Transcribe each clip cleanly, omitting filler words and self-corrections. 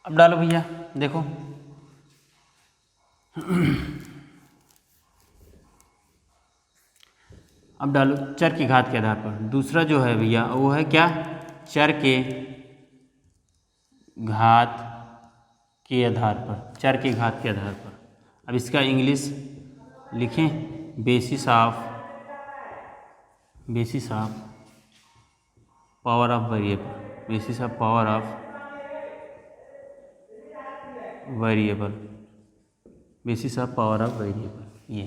अब डालो भैया, देखो अब डालो चर की घात के आधार पर। दूसरा जो है भैया वो है क्या, चर के घात के आधार पर, चर के घात के आधार पर। अब इसका इंग्लिश लिखें, basis of power of variable, basis of power of variable, basis of power of variable, ये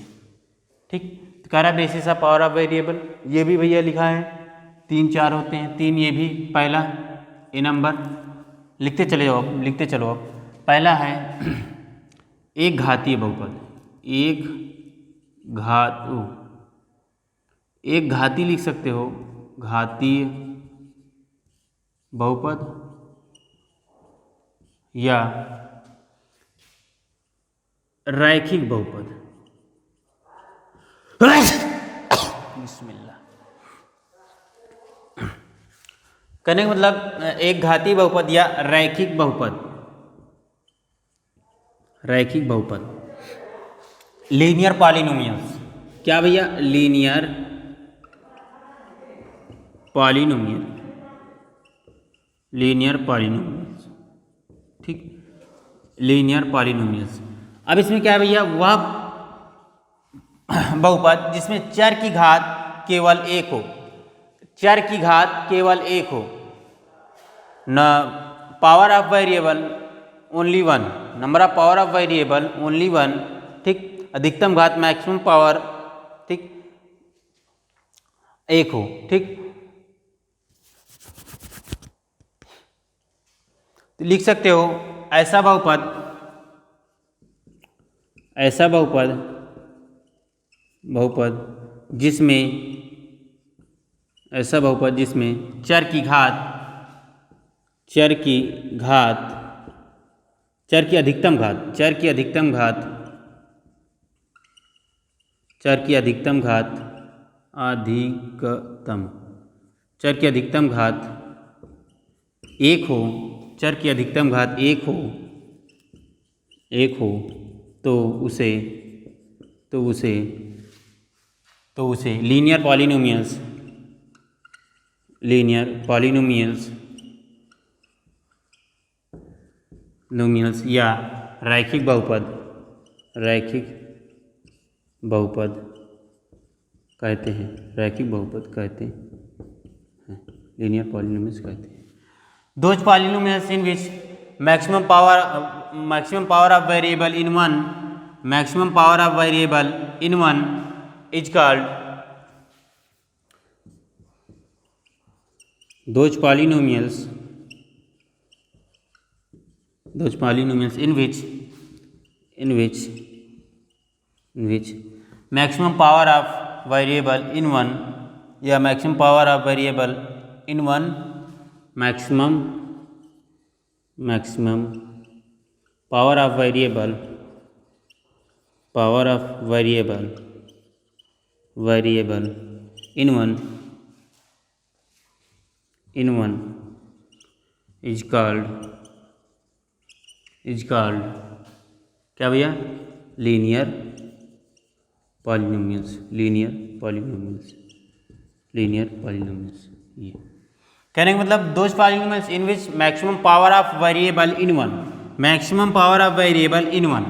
ठीक। तो कह रहा है basis of power of variable, ये भी भैया लिखा है, 3 4 होते हैं, 3 ये भी, पहला ए नंबर लिखते चले जाओ, लिखते चलो। अब पहला है एक घातीय बहुपद, एक घाती लिख सकते हो, घातीय बहुपद या रैखिक बहुपद। बिस्मिल्लाह। कहने का मतलब एक घातीय बहुपद या रैखिक बहुपद, रैखिक बहुपद, लीनियर पॉलिनोमियल्स। क्या भैया, लीनियर पॉलिनोमियल, लीनियर पॉलिनोमियल्स, ठीक, लीनियर पॉलिनोमियल्स। अब इसमें क्या है भैया, वह बहुपद जिसमें चर की घात केवल एक हो, चर की घात केवल एक हो, न power of variable only one, number of power of variable only one, ठीक, अधिकतम घात मैक्सिमम पावर, ठीक, एक हो, ठीक। तो लिख सकते हो ऐसा बहुपद, ऐसा बहुपद, बहुपद जिसमें, ऐसा बहुपद जिसमें चर की घात, चर की घात, चर की अधिकतम घात, चर की अधिकतम घात, चर की अधिकतम घात, अधिकतम, चर की अधिकतम घात एक हो, चर की अधिकतम घात एक हो, एक हो, तो उसे, तो उसे, तो उसे लीनियर पॉलिनोमियल्स, लीनियर पॉलिनोमियल्स, नोमियल्स या रैखिक बहुपद, रैखिक बहुपद कहते हैं, रैखिक बहुपद कहते हैं, लीनियर पॉलिनोमियल्स कहते हैं। Those polynomials in which maximum power of variable in one, maximum power of variable in one is called, those polynomials in which maximum power of variable in one, या maximum power of variable in one, maximum power of variable, power of variable, variable in one is called क्या भैया, linear polynomials, linear polynomials, linear polynomials. ये कहने का मतलब those polynomials in which maximum power of variable in one, maximum power of variable in one,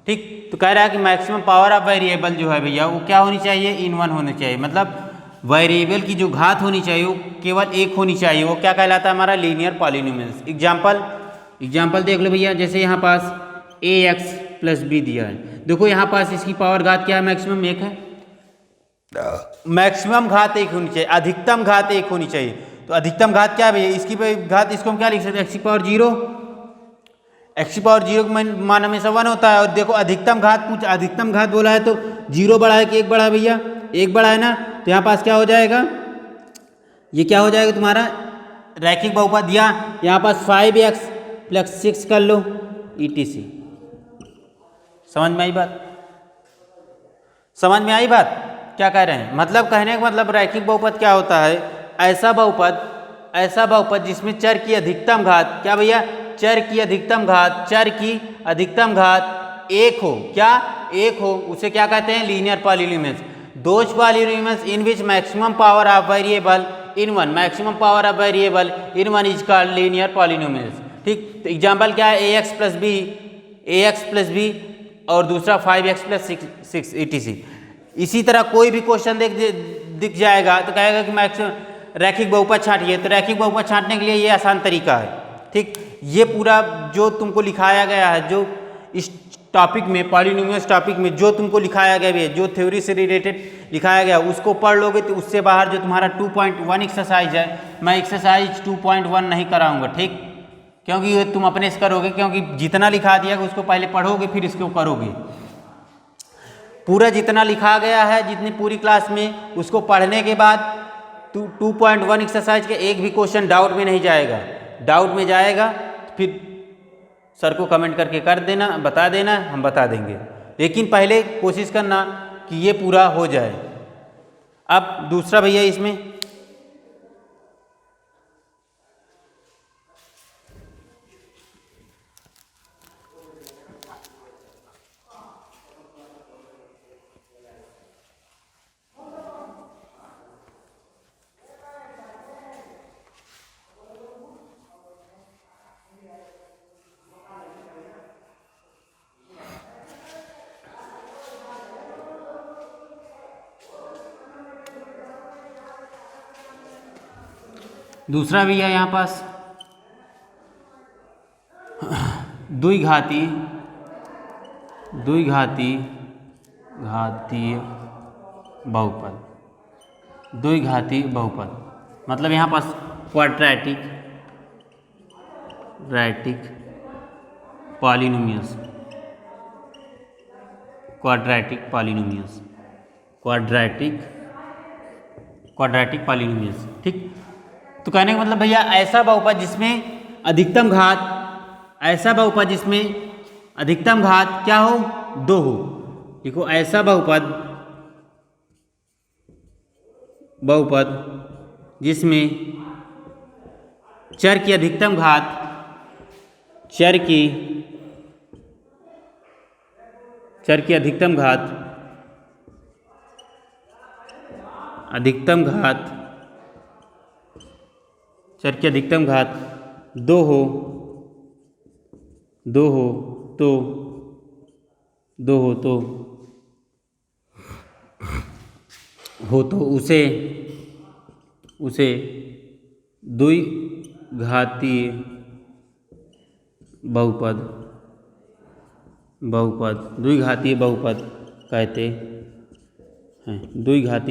ठीक। तो कह रहा है कि मैक्सिमम पावर ऑफ वेरिएबल जो है भैया वो क्या होनी चाहिए, इन वन होनी चाहिए, मतलब वेरिएबल की जो घात होनी चाहिए वो केवल एक होनी चाहिए, वो क्या कहलाता है हमारा, लीनियर पॉलिनोमियल्स। एग्जाम्पल देख लो भैया, जैसे यहाँ पास ax प्लस बी दिया है, देखो यहाँ पास इसकी पावर घात क्या है, मैक्सिमम एक है, मैक्सिमम घात एक होनी चाहिए, अधिकतम घात एक होनी चाहिए। तो अधिकतम घात क्या है भैया, इसकी घात, इसको हम क्या लिख सकते हैं, एक्स की पावर जीरो, एक्स की पावर जीरो का मान हमेशा 1 होता है। और देखो अधिकतम घात पूछ, अधिकतम घात बोला है तो 0 बड़ा है कि 1 बड़ा है भैया, 1 बड़ा है ना, तो यहाँ पास क्या हो जाएगा, ये क्या हो जाएगा तुम्हारा रैखिक बहुपद, या यहाँ पास 5x प्लस 6 कर लो ETC। समझ में आई बात, समझ में आई बात क्या कह रहे हैं, मतलब कहने का मतलब रैखिक बहुपद क्या होता है, ऐसा बहुपद जिसमें चर की अधिकतम घात, क्या भैया, चर की अधिकतम घात एक हो, क्या एक हो, उसे क्या कहते हैं, linear polynomials. Those polynomials in which maximum power of variable in one, maximum power of variable in one is called linear polynomials. ठीक, तो एग्जाम्पल क्या है, ए एक्स प्लस बी और दूसरा 5x प्लस 6 etc। इसी तरह कोई भी क्वेश्चन दिख जाएगा तो कहेगा कि मैक्सिमम रैखिक बहुपद छांटिए, तो रैखिक बहुपद छांटने के लिए ये आसान तरीका है। ठीक, ये पूरा जो तुमको लिखाया गया है, जो इस टॉपिक में, पॉलीनोमियल्स टॉपिक में जो तुमको लिखाया गया है, जो थ्योरी से रिलेटेड लिखाया गया, उसको पढ़ लोगे तो उससे बाहर जो तुम्हारा 2.1 एक्सरसाइज है, मैं एक्सरसाइज 2.1 नहीं कराऊंगा। ठीक, क्योंकि ये तुम अपने से करोगे, क्योंकि जितना लिखा दिया उसको पहले पढ़ोगे फिर इसको करोगे। पूरा जितना लिखा गया है, जितनी पूरी क्लास में, उसको पढ़ने के बाद 2.1 एक्सरसाइज के एक भी क्वेश्चन डाउट में नहीं जाएगा। डाउट में जाएगा फिर सर को कमेंट करके कर देना, बता देना, हम बता देंगे। लेकिन पहले कोशिश करना कि ये पूरा हो जाए। अब दूसरा भैया इसमें दूसरा भी है यहाँ पास द्विघातीय बहुपद, मतलब यहाँ पास क्वाड्रेटिक पॉलीनोमियल्स, क्वाड्रेटिक पॉलीनोमियल्स। ठीक, तो कहने का मतलब भैया ऐसा बहुपद जिसमें अधिकतम घात क्या हो, 2 हो। देखो ऐसा बहुपद जिसमें चर की अधिकतम घात चर की अधिकतम घात 2 हो तो उसे द्विघातीय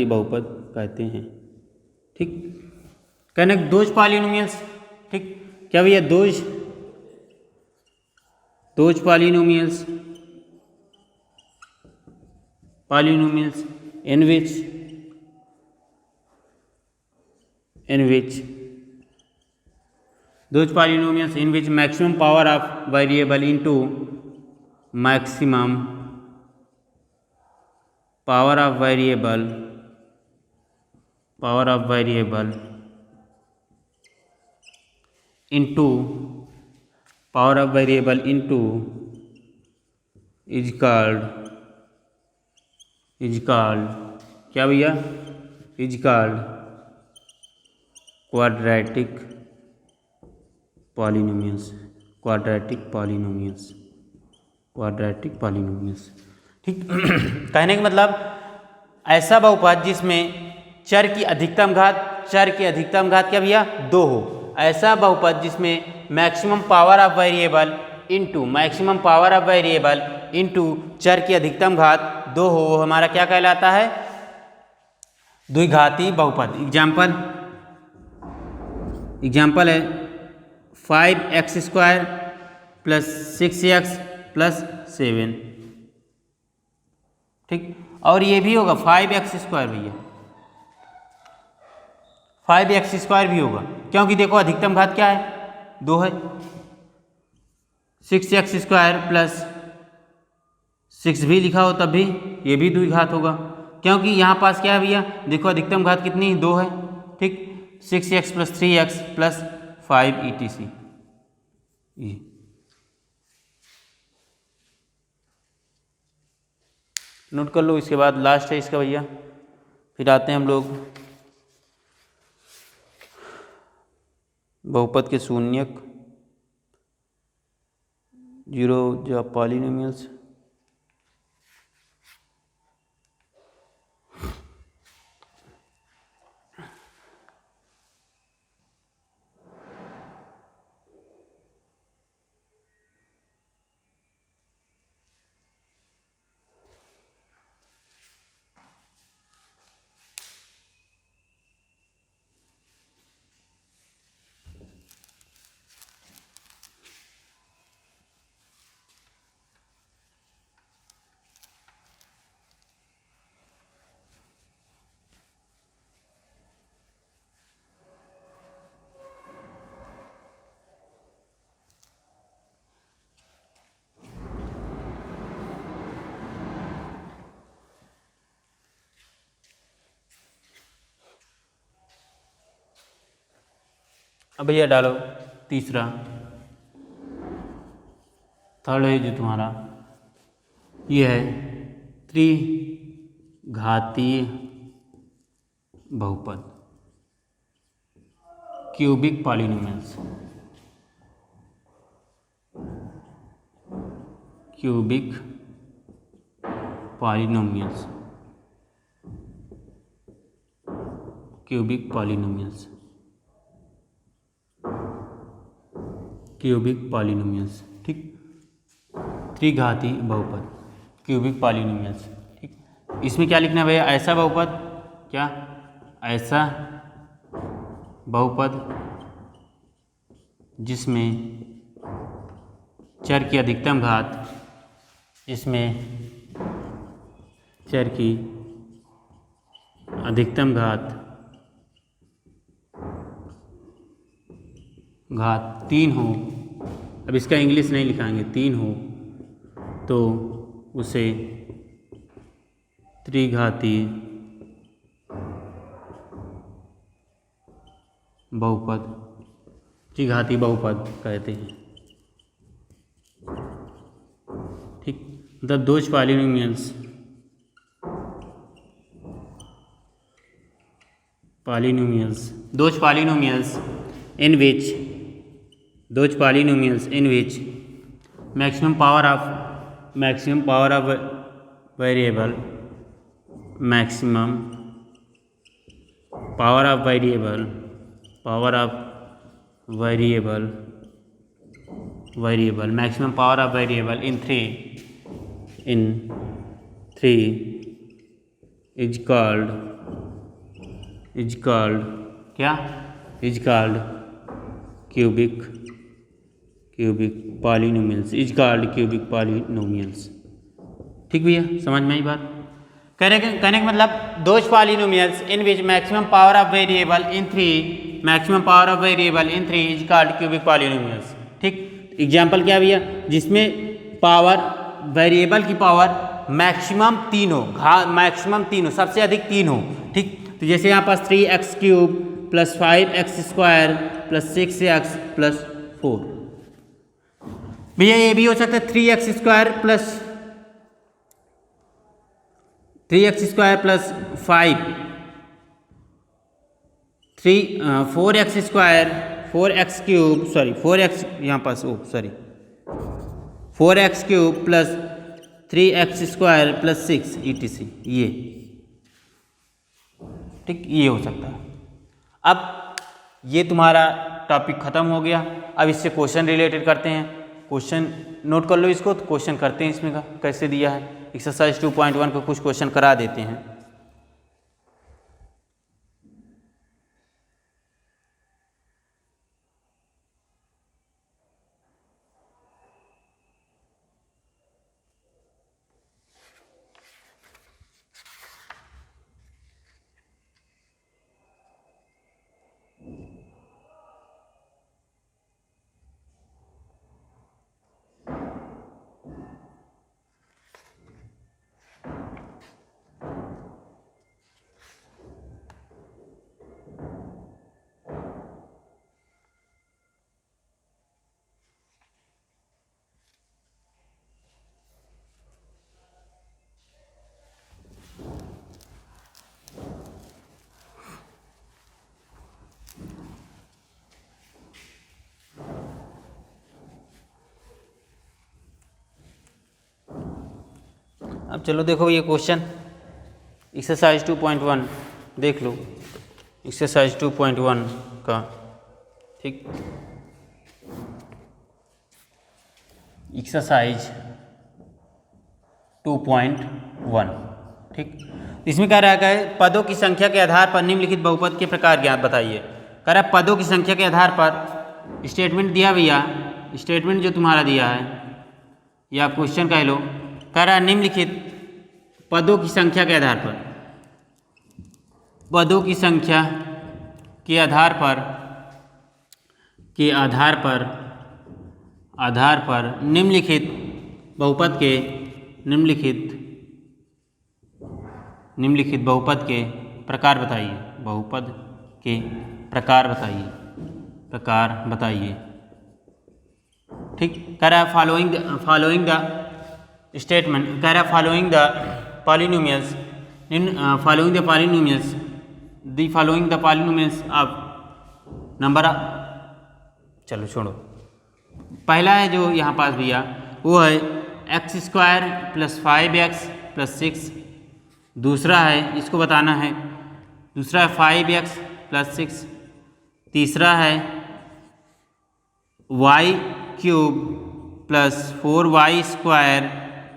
बहुपद कहते हैं। ठीक, कहने दोज पॉलीनोमियल्स। ठीक, क्या भैया those polynomials in which maximum power of variable into maximum power of variable into is called क्या भैया, is called quadratic polynomials। ठीक, कहने का मतलब ऐसा बहुपद जिसमें चर की अधिकतम घात क्या भैया, 2 हो। ऐसा बहुपद जिसमें maximum power of variable into चर की अधिकतम घात 2 हो, वो हमारा क्या कहलाता है, द्विघाती बहुपद। एग्जाम्पल है 5x² प्लस 6x प्लस 7। ठीक, और ये भी होगा 5x² भैया, 5x² भी होगा, क्योंकि देखो अधिकतम घात क्या है, 2 है। 6x² प्लस 6 भी लिखा हो तब भी ये भी द्विघात होगा, क्योंकि यहाँ पास क्या है भैया, देखो अधिकतम घात कितनी, 2 है। ठीक, 6x plus 3x plus 5 etc। ये नोट कर लो। इसके बाद लास्ट है इसका भैया, फिर आते हैं हम लोग बहुपद के शून्यक, जीरो जो पॉलिनोमियल्स। अब भैया डालो तीसरा, थर्ड है जो तुम्हारा ये है त्रिघातीय बहुपद, cubic polynomials, cubic polynomials, cubic polynomials, cubic polynomials. ठीक, त्रिघाती बहुपद, क्यूबिक पॉलिनोमियल्स। ठीक, इसमें क्या लिखना है भैया? ऐसा बहुपद, क्या ऐसा बहुपद जिसमें चर की अधिकतम घात, जिसमें चर की अधिकतम घात 3 हो। अब इसका इंग्लिश नहीं लिखाएंगे, 3 हो तो उसे त्रिघातीय बहुपद, त्रिघातीय बहुपद कहते हैं। ठीक, मतलब those polynomials, those polynomials in which maximum power of variable maximum power of variable maximum power of variable in 3 is called क्या? is called cubic polynomials, is called cubic polynomials। ठीक भैया, समझ में आई बात? कहने का मतलब those polynomials in which maximum power of variable in 3 is called cubic polynomials. ठीक, एग्जांपल क्या भैया? जिसमें पावर, वेरिएबल की पावर मैक्सिमम 3 हो, मैक्सिमम 3 हो, सबसे अधिक 3 हो। ठीक, तो जैसे यहाँ पास 3x³ + 5x² + 6x + 4। भैया ये भी हो सकता है 3x² + 5, 4x³ + 3x² + 6 etc। ये ठीक, ये हो सकता है। अब ये तुम्हारा टॉपिक ख़त्म हो गया। अब इससे क्वेश्चन रिलेटेड करते हैं। क्वेश्चन नोट कर लो इसको, तो क्वेश्चन करते हैं इसमें का कैसे दिया है। एक्सरसाइज 2.1 को कुछ क्वेश्चन करा देते हैं। अब चलो देखो ये क्वेश्चन एक्सरसाइज 2.1 देख लो, एक्सरसाइज 2.1 का, ठीक। एक्सरसाइज 2.1, ठीक। इसमें कह रहा है पदों की संख्या के आधार पर निम्नलिखित बहुपद के प्रकार ज्ञात बताइए। कह रहा है पदों की संख्या के आधार पर, स्टेटमेंट दिया भैया, स्टेटमेंट जो तुम्हारा दिया है या क्वेश्चन कह लो, कह रहा है निम्नलिखित पदों की संख्या के आधार पर, पदों की संख्या के आधार पर, निम्नलिखित बहुपद के, निम्नलिखित बहुपद के प्रकार बताइए, बहुपद के प्रकार बताइए, ठीक। कह रहा है फॉलोइंग द स्टेटमेंट, कह रहा है following the polynomials, the polynomials of number, चलो छोड़ो, पहला है जो यहाँ पास भैया वो है x² + 5x + 6, दूसरा है इसको बताना है, दूसरा है 5x + 6, तीसरा है y³ + 4y²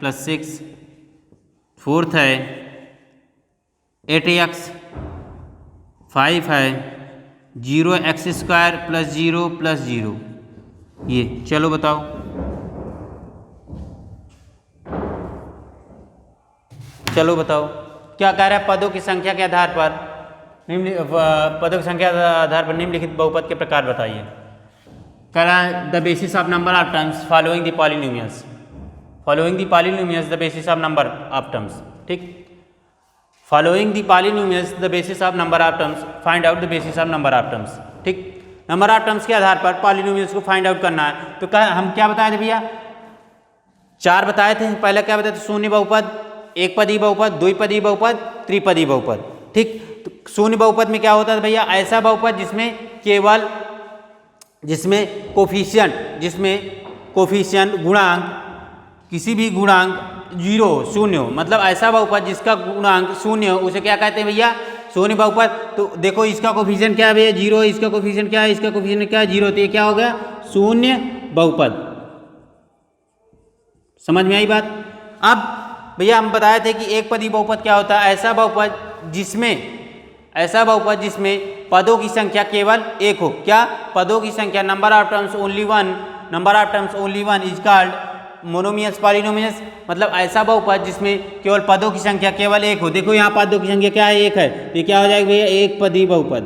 + 6, फोर्थ है 8x, 5 है 0x² + 0 + 0। ये चलो बताओ, क्या कह रहा है पदों की संख्या के आधार पर, पदों की संख्या के आधार पर निम्नलिखित बहुपद के प्रकार बताइए। कह रहा है the basis of number of terms following the polynomials, the basis of number of terms, ठीक। Following the polynomials the basis of number of terms, find out the basis of number of terms, ठीक। Number of terms के आधार पर polynomials को find out करना है। तो हम क्या बताए थे भैया, 4 बताए थे। पहले क्या बताए थे, शून्य बहुपद, एक पदी बहुपद, द्विपदी बहुपद, त्रिपदी बहुपद, ठीक। तो शून्य बहुपद में क्या होता है भैया, ऐसा बहुपद जिसमें कोफिशिएंट गुणांक, किसी भी गुणांक 0 शून्य हो, मतलब ऐसा बहुपद जिसका गुणांक शून्य हो, उसे क्या कहते हैं भैया, शून्य बहुपद। तो देखो इसका कोफिशिएंट क्या है भैया, 0, इसका कोफिशिएंट क्या है, इसका कोफिशिएंट क्या है, 0, तो ये क्या हो गया, शून्य बहुपद। समझ में आई बात। अब भैया हम बताए थे कि एक पदी बहुपद क्या होता है, ऐसा बहुपद जिसमें पदों की संख्या केवल एक हो। क्या, पदों की संख्या, number of terms only one is called monomials polynomials, मतलब ऐसा बहुपद जिसमें केवल पदों की संख्या केवल एक हो। देखो यहाँ पदों की संख्या क्या है, एक है, तो ये क्या हो जाएगा भैया, एक पदी बहुपद,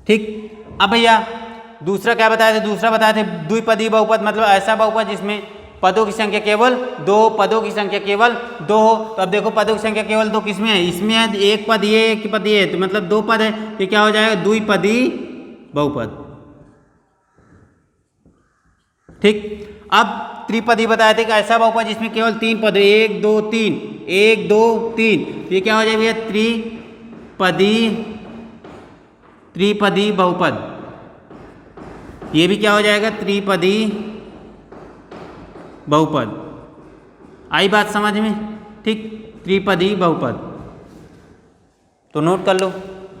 ठीक। अब भैया दूसरा क्या बताए थे, दूसरा बताए थे द्विपदी बहुपद, मतलब ऐसा बहुपद जिसमें पदों की संख्या केवल 2 हो। तो अब देखो पदों की संख्या केवल 2 किसमें है, इसमें है, एक पद ये, एक पद ये, तो मतलब 2 पद है, तो क्या हो जाएगा, द्विपदी बहुपद, ठीक। अब त्रिपदी बताए थे कि ऐसा बहुपद जिसमें केवल 3 पद, 1 2 3, 1 2 3, तो ये क्या हो जाएगा भैया, त्रिपदी बहुपद। ये भी क्या हो जाएगा, त्रिपदी बहुपद। आई बात समझ में, ठीक, त्रिपदी बहुपद। तो नोट कर लो,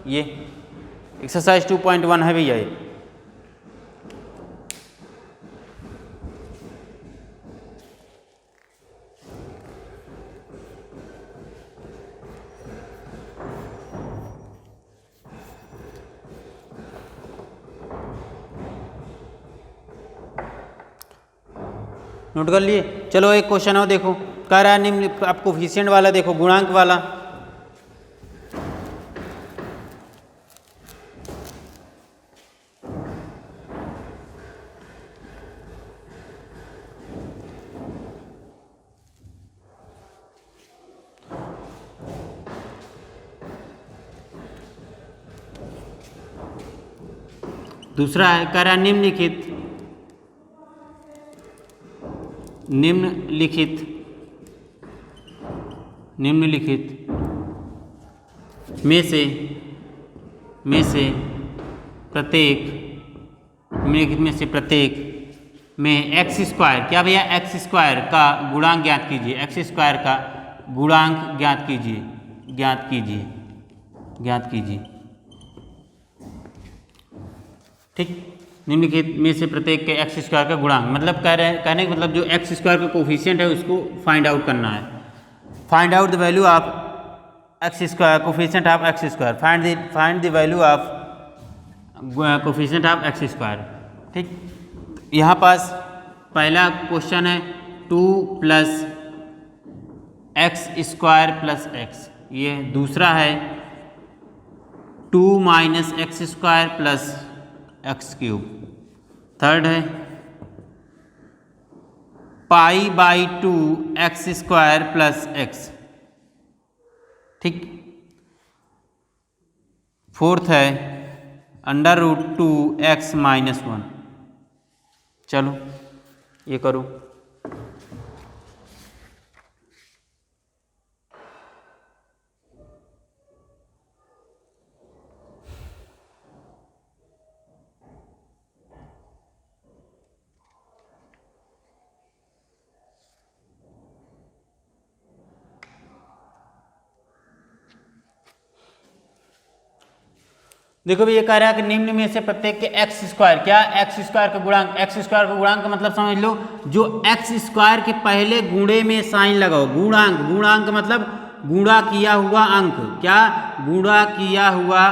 ये एक्सरसाइज 2.1 है भैया ये। नोट कर लिए। चलो एक क्वेश्चन और देखो, कह रहा है निम्न, आप कोफिशिएंट वाला देखो, गुणांक वाला, दूसरा है, कह रहा है निम्नलिखित में से प्रत्येक में एक्स स्क्वायर, क्या भैया, एक्स स्क्वायर का गुणांक ज्ञात कीजिए, एक्स स्क्वायर का गुणांक ज्ञात कीजिए, ज्ञात कीजिए, ज्ञात कीजिए। ठीक, निम्नलिखित में से प्रत्येक के एक्स स्क्वायर का गुणांक, मतलब कहने का मतलब जो एक्स स्क्वायर का कोफिशिएंट है उसको फाइंड आउट करना है। Find out the value of X square, coefficient of X square, find the value of coefficient of X square. ठीक, यहाँ पास पहला क्वेश्चन है 2 plus X square plus X, ये दूसरा है 2 minus X square plus X cube, third है pi by 2 X square plus X. ठीक, फोर्थ है अंडर रूट 2 एक्स माइनस 1। चलो ये करो। देखो भी ये कह रहा है कि निम्न में से प्रत्येक के एक्स स्क्वायर, क्या, एक्स स्क्वायर का गुणांक, एक्स स्क्वायर का गुणांक का मतलब समझ लो, जो एक्स स्क्वायर के पहले गुणे में साइन लगाओ, गुणांक, गुणांक मतलब गुणा किया हुआ अंक, क्या, गुणा किया हुआ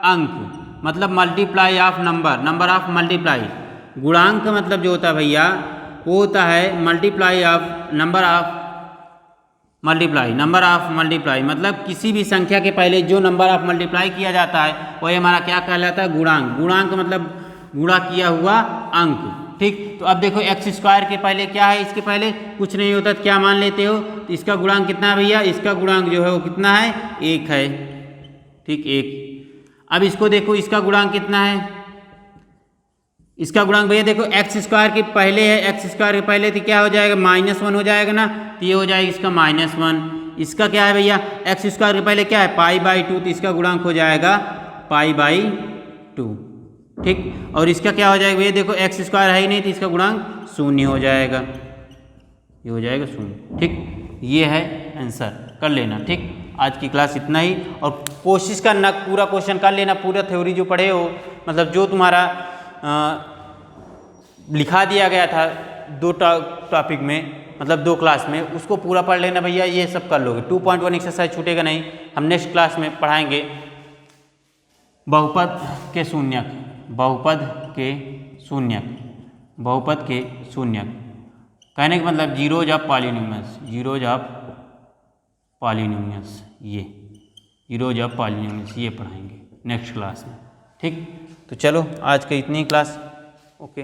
अंक मतलब multiply of number, number of multiply. गुणांक का मतलब जो होता है भैया वो होता है multiply of number of multiply, number of multiply मतलब किसी भी संख्या के पहले जो नंबर ऑफ मल्टीप्लाई किया जाता है वही हमारा क्या कहलाता है, गुणांक। गुणांक मतलब गुणा किया हुआ अंक। ठीक, तो अब देखो एक्स स्क्वायर के पहले क्या है, इसके पहले कुछ नहीं होता तो क्या मान लेते हो, तो इसका गुणांक कितना है भैया, इसका गुणांक जो है वो कितना है, 1 है। ठीक, 1। अब इसको देखो, इसका गुणांक कितना है, इसका गुणांक भैया देखो एक्स स्क्वायर के पहले है, एक्स स्क्वायर के पहले तो क्या हो जाएगा, -1 हो जाएगा ना, तो ये हो जाएगा इसका -1। इसका क्या है भैया, एक्स स्क्वायर के पहले क्या है, पाई बाई 2, तो इसका गुणांक हो जाएगा पाई बाई 2। ठीक, और इसका क्या हो जाएगा भैया, देखो एक्स स्क्वायर है ही नहीं तो इसका गुणांक 0 हो जाएगा, ये हो जाएगा 0। ठीक, ये है आंसर, कर लेना। ठीक, आज की क्लास इतना ही, और कोशिश करना पूरा क्वेश्चन कर लेना, पूरा थ्योरी जो पढ़े हो, मतलब जो तुम्हारा लिखा दिया गया था 2 टॉपिक में, मतलब 2 क्लास में, उसको पूरा पढ़ लेना भैया, ये सब कर लोगे। 2.1 एक्सरसाइज छूटेगा नहीं। हम नेक्स्ट क्लास में पढ़ाएंगे बहुपद के शून्यक, बहुपद के शून्यक, बहुपद के शून्यक। कहने का मतलब zeros of polynomials, zeros of polynomials, ये जीरोज ऑफ पॉलिनोमियल्स ये पढ़ाएंगे नेक्स्ट क्लास में। ठीक, तो चलो आज का इतनी क्लास, ओके।